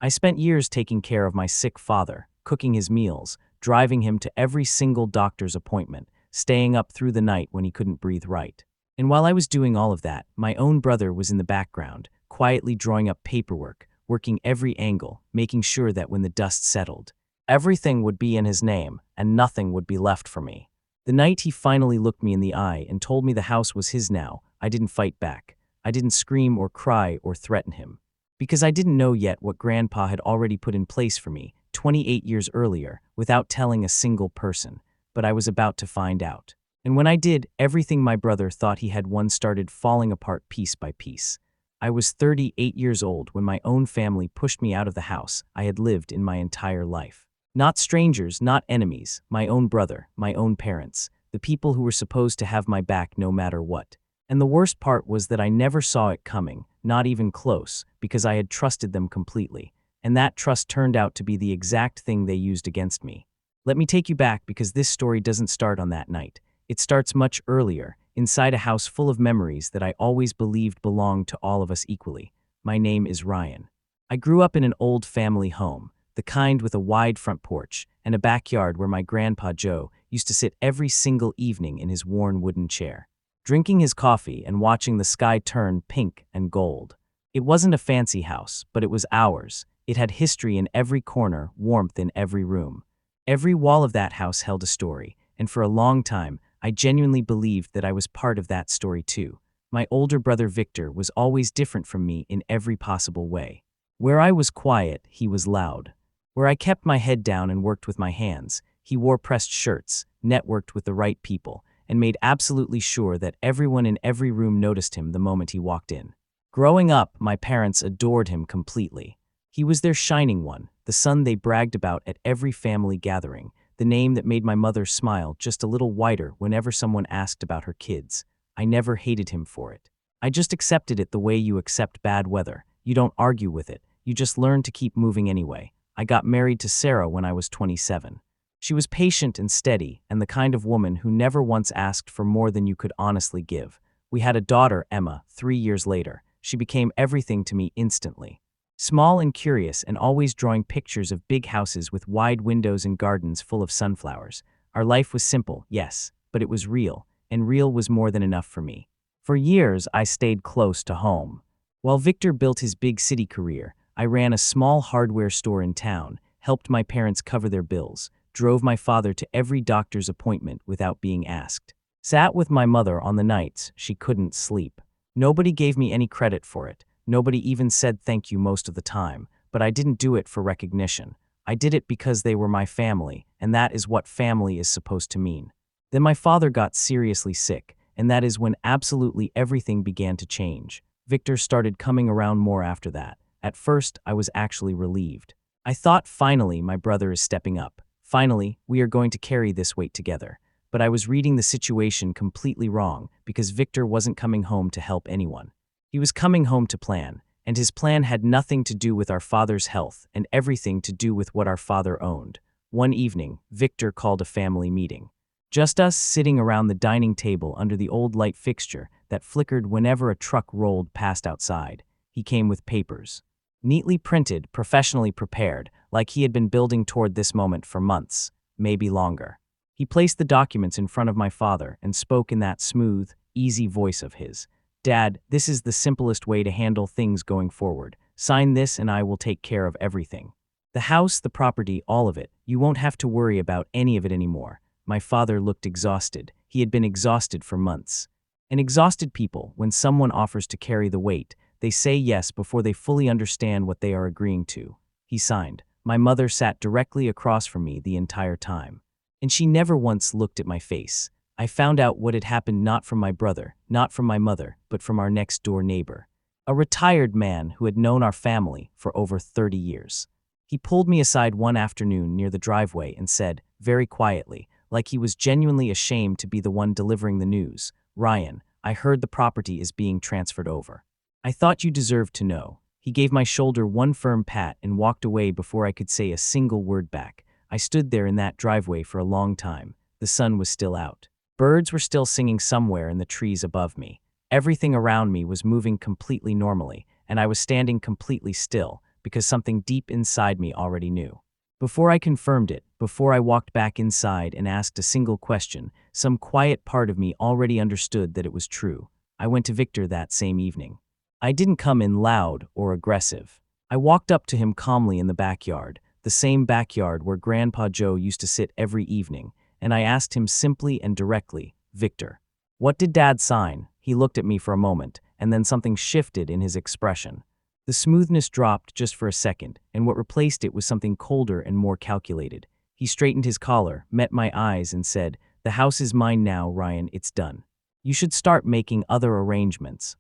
I spent years taking care of my sick father, cooking his meals, driving him to every single doctor's appointment, staying up through the night when he couldn't breathe right. And while I was doing all of that, my own brother was in the background, quietly drawing up paperwork, working every angle, making sure that when the dust settled, everything would be in his name and nothing would be left for me. The night he finally looked me in the eye and told me the house was his now, I didn't fight back. I didn't scream or cry or threaten him. Because I didn't know yet what Grandpa had already put in place for me 28 years earlier without telling a single person, but I was about to find out. And when I did, everything my brother thought he had won started falling apart piece by piece. I was 38 years old when my own family pushed me out of the house I had lived in my entire life. Not strangers, not enemies, my own brother, my own parents, the people who were supposed to have my back no matter what. And the worst part was that I never saw it coming, not even close, because I had trusted them completely. And that trust turned out to be the exact thing they used against me. Let me take you back because this story doesn't start on that night. It starts much earlier, inside a house full of memories that I always believed belonged to all of us equally. My name is Ryan. I grew up in an old family home, the kind with a wide front porch and a backyard where my Grandpa Joe used to sit every single evening in his worn wooden chair, drinking his coffee and watching the sky turn pink and gold. It wasn't a fancy house, but it was ours. It had history in every corner, warmth in every room. Every wall of that house held a story, and for a long time, I genuinely believed that I was part of that story too. My older brother Victor was always different from me in every possible way. Where I was quiet, he was loud. Where I kept my head down and worked with my hands, he wore pressed shirts, networked with the right people, and made absolutely sure that everyone in every room noticed him the moment he walked in. Growing up, my parents adored him completely. He was their shining one, the son they bragged about at every family gathering, the name that made my mother smile just a little wider whenever someone asked about her kids. I never hated him for it. I just accepted it the way you accept bad weather. You don't argue with it. You just learn to keep moving anyway. I got married to Sarah when I was 27. She was patient and steady, and the kind of woman who never once asked for more than you could honestly give. We had a daughter, Emma, 3 years later. She became everything to me instantly. Small and curious and always drawing pictures of big houses with wide windows and gardens full of sunflowers. Our life was simple, yes, but it was real, and real was more than enough for me. For years, I stayed close to home. While Victor built his big city career, I ran a small hardware store in town, helped my parents cover their bills, drove my father to every doctor's appointment without being asked, sat with my mother on the nights she couldn't sleep. Nobody gave me any credit for it. Nobody even said thank you most of the time, but I didn't do it for recognition. I did it because they were my family, and that is what family is supposed to mean. Then my father got seriously sick, and that is when absolutely everything began to change. Victor started coming around more after that. At first, I was actually relieved. I thought finally my brother is stepping up. Finally, we are going to carry this weight together. But I was reading the situation completely wrong because Victor wasn't coming home to help anyone. He was coming home to plan, and his plan had nothing to do with our father's health and everything to do with what our father owned. One evening, Victor called a family meeting. Just us sitting around the dining table under the old light fixture that flickered whenever a truck rolled past outside. He came with papers. Neatly printed, professionally prepared, like he had been building toward this moment for months, maybe longer. He placed the documents in front of my father and spoke in that smooth, easy voice of his. "Dad, this is the simplest way to handle things going forward. Sign this and I will take care of everything. The house, the property, all of it. You won't have to worry about any of it anymore." My father looked exhausted. He had been exhausted for months. And exhausted people, when someone offers to carry the weight, they say yes before they fully understand what they are agreeing to. He signed. My mother sat directly across from me the entire time. And she never once looked at my face. I found out what had happened not from my brother, not from my mother, but from our next-door neighbor. A retired man who had known our family for over 30 years. He pulled me aside one afternoon near the driveway and said, very quietly, like he was genuinely ashamed to be the one delivering the news, "Ryan, I heard the property is being transferred over. I thought you deserved to know." He gave my shoulder one firm pat and walked away before I could say a single word back. I stood there in that driveway for a long time. The sun was still out. Birds were still singing somewhere in the trees above me. Everything around me was moving completely normally, and I was standing completely still, because something deep inside me already knew. Before I confirmed it, before I walked back inside and asked a single question, some quiet part of me already understood that it was true. I went to Victor that same evening. I didn't come in loud or aggressive. I walked up to him calmly in the backyard, the same backyard where Grandpa Joe used to sit every evening, and I asked him simply and directly, "Victor, what did Dad sign?" He looked at me for a moment, and then something shifted in his expression. The smoothness dropped just for a second, and what replaced it was something colder and more calculated. He straightened his collar, met my eyes, and said, "The house is mine now, Ryan, it's done. You should start making other arrangements,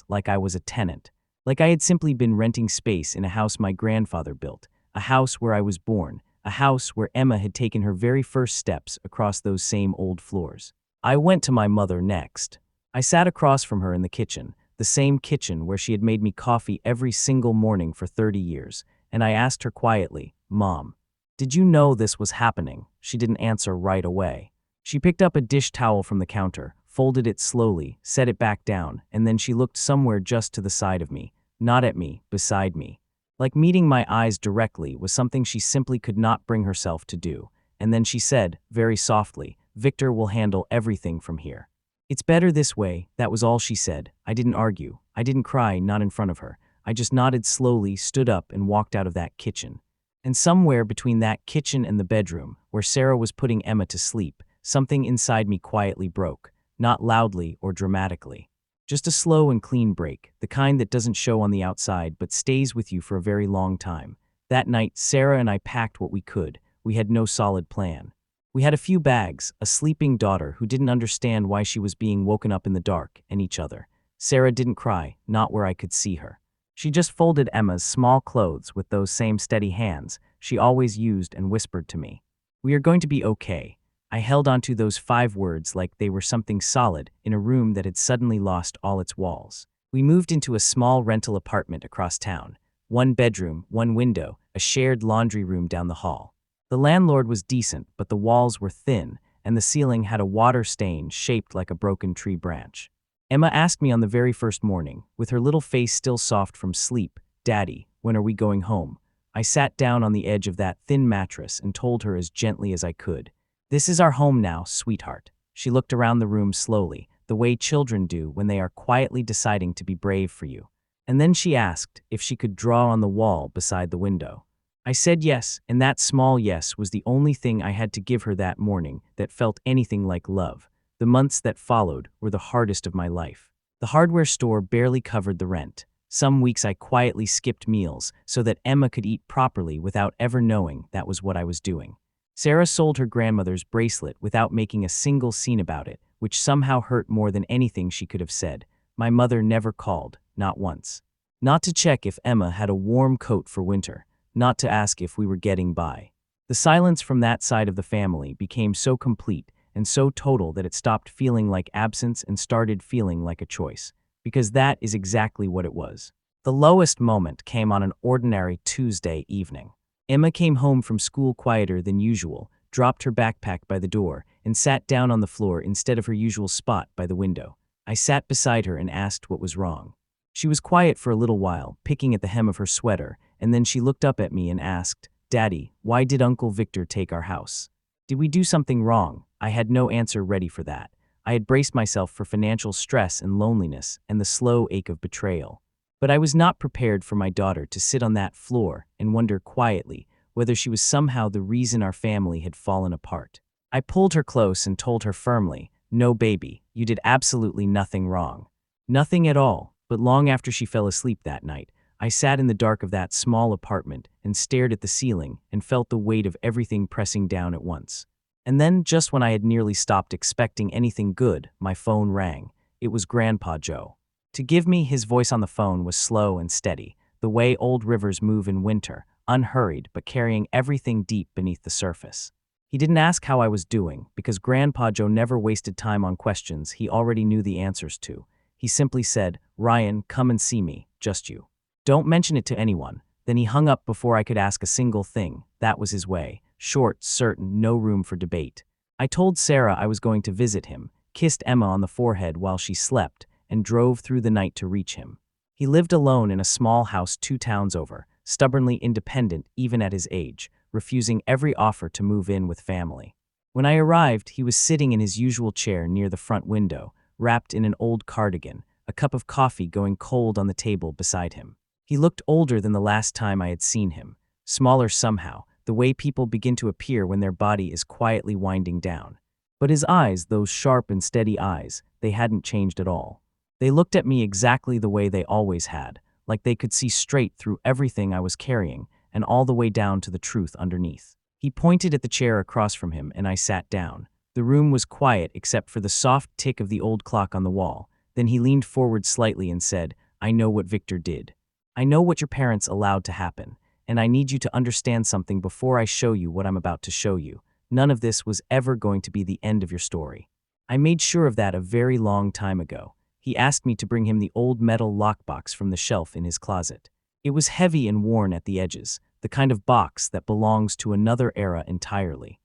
like I was a tenant. Like I had simply been renting space in a house my grandfather built, a house where I was born, a house where Emma had taken her very first steps across those same old floors." I went to my mother next. I sat across from her in the kitchen, the same kitchen where she had made me coffee every single morning for 30 years, and I asked her quietly, "Mom, did you know this was happening?" She didn't answer right away. She picked up a dish towel from the counter, folded it slowly, set it back down, and then she looked somewhere just to the side of me, not at me, beside me. Like meeting my eyes directly was something she simply could not bring herself to do. And then she said, very softly, "Victor will handle everything from here. It's better this way." That was all she said. I didn't argue. I didn't cry, not in front of her. I just nodded slowly, stood up, and walked out of that kitchen. And somewhere between that kitchen and the bedroom, where Sarah was putting Emma to sleep, something inside me quietly broke, not loudly or dramatically. Just a slow and clean break, the kind that doesn't show on the outside but stays with you for a very long time. That night, Sarah and I packed what we could. We had no solid plan. We had a few bags, a sleeping daughter who didn't understand why she was being woken up in the dark, and each other. Sarah didn't cry, not where I could see her. She just folded Emma's small clothes with those same steady hands she always used and whispered to me, "We are going to be okay." I held onto those 5 words like they were something solid in a room that had suddenly lost all its walls. We moved into a small rental apartment across town. 1 bedroom, 1 window, a shared laundry room down the hall. The landlord was decent, but the walls were thin, and the ceiling had a water stain shaped like a broken tree branch. Emma asked me on the very first morning, with her little face still soft from sleep, "Daddy, when are we going home?" I sat down on the edge of that thin mattress and told her as gently as I could, "This is our home now, sweetheart." She looked around the room slowly, the way children do when they are quietly deciding to be brave for you. And then she asked if she could draw on the wall beside the window. I said yes, and that small yes was the only thing I had to give her that morning that felt anything like love. The months that followed were the hardest of my life. The hardware store barely covered the rent. Some weeks I quietly skipped meals so that Emma could eat properly without ever knowing that was what I was doing. Sarah sold her grandmother's bracelet without making a single scene about it, which somehow hurt more than anything she could have said. My mother never called, not once. Not to check if Emma had a warm coat for winter, not to ask if we were getting by. The silence from that side of the family became so complete and so total that it stopped feeling like absence and started feeling like a choice. Because that is exactly what it was. The lowest moment came on an ordinary Tuesday evening. Emma came home from school quieter than usual, dropped her backpack by the door, and sat down on the floor instead of her usual spot by the window. I sat beside her and asked what was wrong. She was quiet for a little while, picking at the hem of her sweater, and then she looked up at me and asked, "Daddy, why did Uncle Victor take our house? Did we do something wrong?" I had no answer ready for that. I had braced myself for financial stress and loneliness and the slow ache of betrayal. But I was not prepared for my daughter to sit on that floor and wonder quietly whether she was somehow the reason our family had fallen apart. I pulled her close and told her firmly, "No, baby, you did absolutely nothing wrong. Nothing at all." But long after she fell asleep that night, I sat in the dark of that small apartment and stared at the ceiling and felt the weight of everything pressing down at once. And then, just when I had nearly stopped expecting anything good, my phone rang. It was Grandpa Joe. To give me, his voice on the phone was slow and steady, the way old rivers move in winter, unhurried but carrying everything deep beneath the surface. He didn't ask how I was doing, because Grandpa Joe never wasted time on questions he already knew the answers to. He simply said, "Ryan, come and see me, just you. Don't mention it to anyone." Then he hung up before I could ask a single thing. That was his way, short, certain, no room for debate. I told Sarah I was going to visit him, kissed Emma on the forehead while she slept, and drove through the night to reach him. He lived alone in a small house 2 towns over, stubbornly independent even at his age, refusing every offer to move in with family. When I arrived, he was sitting in his usual chair near the front window, wrapped in an old cardigan, a cup of coffee going cold on the table beside him. He looked older than the last time I had seen him, smaller somehow, the way people begin to appear when their body is quietly winding down. But his eyes, those sharp and steady eyes, they hadn't changed at all. They looked at me exactly the way they always had, like they could see straight through everything I was carrying and all the way down to the truth underneath. He pointed at the chair across from him and I sat down. The room was quiet except for the soft tick of the old clock on the wall. Then he leaned forward slightly and said, "I know what Victor did. I know what your parents allowed to happen, and I need you to understand something before I show you what I'm about to show you. None of this was ever going to be the end of your story. I made sure of that a very long time ago." He asked me to bring him the old metal lockbox from the shelf in his closet. It was heavy and worn at the edges, the kind of box that belongs to another era entirely.